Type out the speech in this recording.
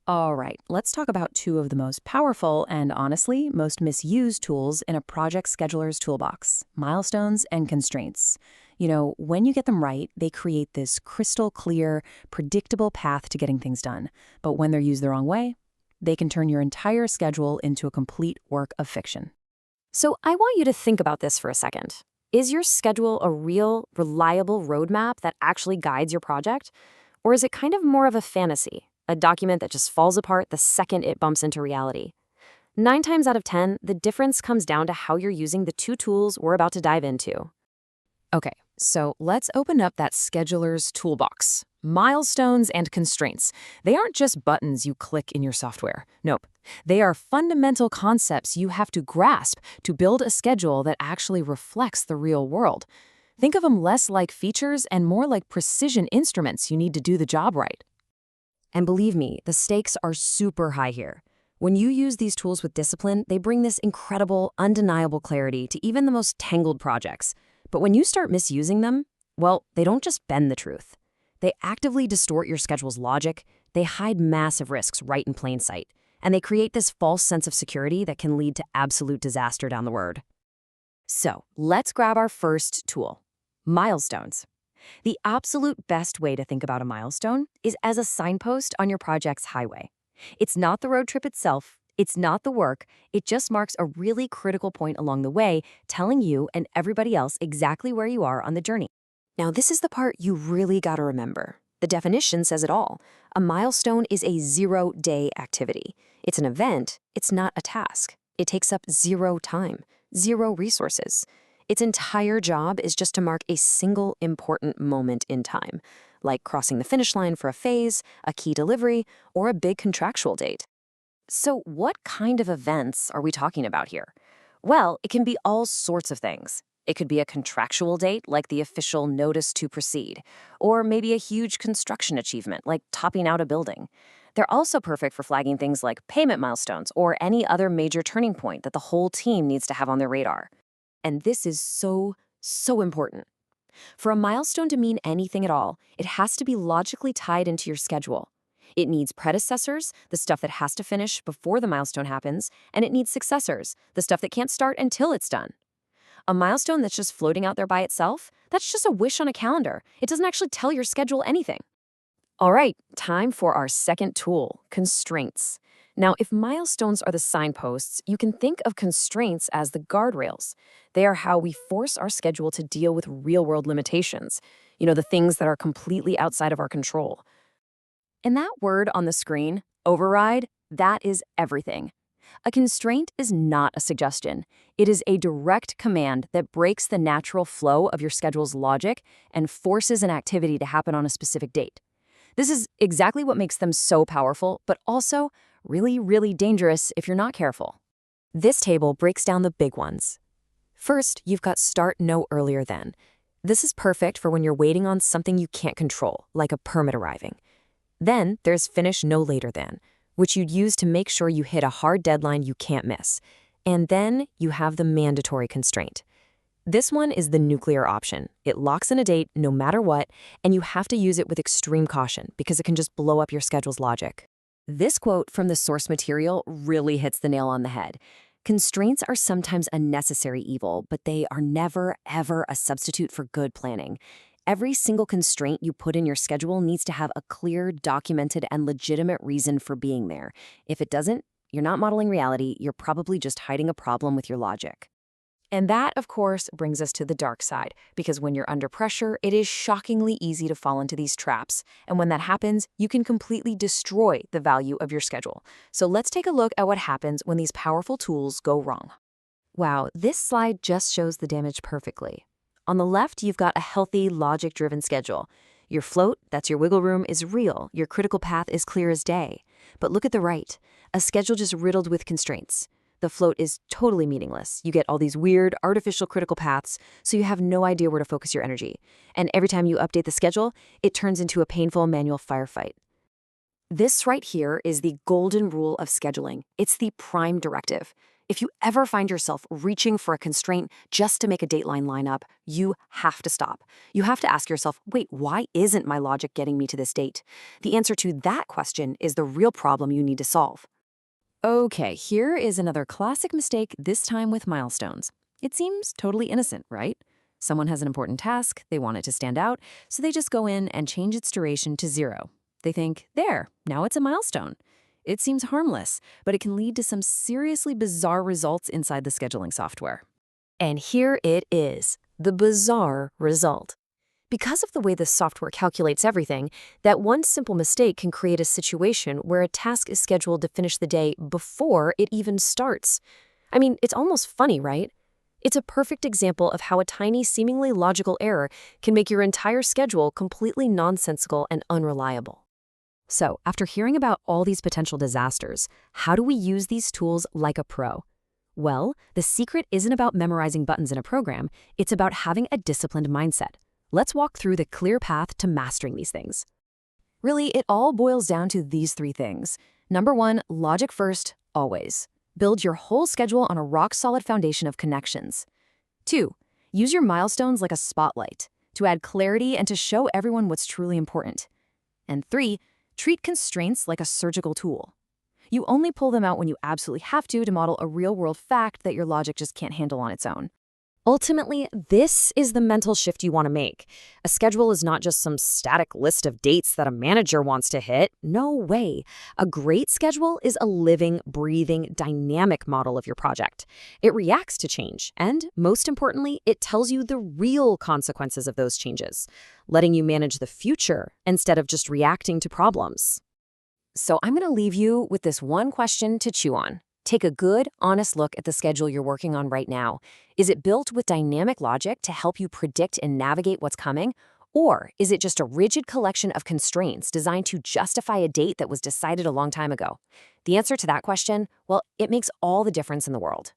All right, let's talk about two of the most powerful and honestly most misused tools in a project scheduler's toolbox: milestones and constraints. When you get them right, they create this crystal clear, predictable path to getting things done. But when they're used the wrong way, they can turn your entire schedule into a complete work of fiction. So I want you to think about this for a second. Is your schedule a real, reliable roadmap that actually guides your project? Or is it kind of more of a fantasy, a document that just falls apart the second it bumps into reality? 9 times out of 10, the difference comes down to how you're using the two tools we're about to dive into. Okay, so let's open up that scheduler's toolbox. Milestones and constraints. They aren't just buttons you click in your software. Nope. They are fundamental concepts you have to grasp to build a schedule that actually reflects the real world. Think of them less like features and more like precision instruments you need to do the job right. And believe me, the stakes are super high here. When you use these tools with discipline, they bring this incredible, undeniable clarity to even the most tangled projects. But when you start misusing them, well, they don't just bend the truth. They actively distort your schedule's logic, they hide massive risks right in plain sight, and they create this false sense of security that can lead to absolute disaster down the road. So, let's grab our first tool: milestones. The absolute best way to think about a milestone is as a signpost on your project's highway. It's not the road trip itself, it's not the work, it just marks a really critical point along the way, telling you and everybody else exactly where you are on the journey. Now, this is the part you really gotta remember. The definition says it all. A milestone is a 0-day activity. It's an event, it's not a task. It takes up 0 time, 0 resources. Its entire job is just to mark a single important moment in time, like crossing the finish line for a phase, a key delivery, or a big contractual date. So what kind of events are we talking about here? Well, it can be all sorts of things. It could be a contractual date, like the official notice to proceed, or maybe a huge construction achievement, like topping out a building. They're also perfect for flagging things like payment milestones or any other major turning point that the whole team needs to have on their radar. And this is so important. For a milestone to mean anything at all, it has to be logically tied into your schedule. It needs predecessors, the stuff that has to finish before the milestone happens, and it needs successors, the stuff that can't start until it's done. A milestone that's just floating out there by itself, that's just a wish on a calendar. It doesn't actually tell your schedule anything. All right, time for our second tool: constraints. Now, if milestones are the signposts, you can think of constraints as the guardrails. They are how we force our schedule to deal with real-world limitations, the things that are completely outside of our control. And that word on the screen, override, that is everything. A constraint is not a suggestion. It is a direct command that breaks the natural flow of your schedule's logic and forces an activity to happen on a specific date. This is exactly what makes them so powerful, but also really, really dangerous if you're not careful. This table breaks down the big ones. First, you've got start no earlier than. This is perfect for when you're waiting on something you can't control, like a permit arriving. Then there's finish no later than, which you'd use to make sure you hit a hard deadline you can't miss. And then you have the mandatory constraint. This one is the nuclear option. It locks in a date no matter what, and you have to use it with extreme caution because it can just blow up your schedule's logic. This quote from the source material really hits the nail on the head. Constraints are sometimes a necessary evil, but they are never, ever a substitute for good planning. Every single constraint you put in your schedule needs to have a clear, documented, and legitimate reason for being there. If it doesn't, you're not modeling reality, you're probably just hiding a problem with your logic. And that, of course, brings us to the dark side, because when you're under pressure, it is shockingly easy to fall into these traps. And when that happens, you can completely destroy the value of your schedule. So let's take a look at what happens when these powerful tools go wrong. Wow, this slide just shows the damage perfectly. On the left, you've got a healthy, logic-driven schedule. Your float, that's your wiggle room, is real. Your critical path is clear as day. But look at the right, a schedule just riddled with constraints. The float is totally meaningless. You get all these weird, artificial critical paths, so you have no idea where to focus your energy. And every time you update the schedule, it turns into a painful manual firefight. This right here is the golden rule of scheduling. It's the prime directive. If you ever find yourself reaching for a constraint just to make a dateline line up, you have to stop. You have to ask yourself, wait, why isn't my logic getting me to this date? The answer to that question is the real problem you need to solve. Okay, here is another classic mistake, this time with milestones. It seems totally innocent, right? Someone has an important task, they want it to stand out, so they just go in and change its duration to 0. They think, there, now it's a milestone. It seems harmless, but it can lead to some seriously bizarre results inside the scheduling software. And here it is, the bizarre result. Because of the way the software calculates everything, that one simple mistake can create a situation where a task is scheduled to finish the day before it even starts. I mean, it's almost funny, right? It's a perfect example of how a tiny, seemingly logical error can make your entire schedule completely nonsensical and unreliable. So, after hearing about all these potential disasters, how do we use these tools like a pro? Well, the secret isn't about memorizing buttons in a program, it's about having a disciplined mindset. Let's walk through the clear path to mastering these things. Really, it all boils down to these 3 things. Number 1, logic first, always. Build your whole schedule on a rock-solid foundation of connections. 2, use your milestones like a spotlight to add clarity and to show everyone what's truly important. And 3, treat constraints like a surgical tool. You only pull them out when you absolutely have to model a real-world fact that your logic just can't handle on its own. Ultimately, this is the mental shift you want to make. A schedule is not just some static list of dates that a manager wants to hit. No way. A great schedule is a living, breathing, dynamic model of your project. It reacts to change, and most importantly, it tells you the real consequences of those changes, letting you manage the future instead of just reacting to problems. So I'm going to leave you with this one question to chew on. Take a good, honest look at the schedule you're working on right now. Is it built with dynamic logic to help you predict and navigate what's coming? Or is it just a rigid collection of constraints designed to justify a date that was decided a long time ago? The answer to that question, well, it makes all the difference in the world.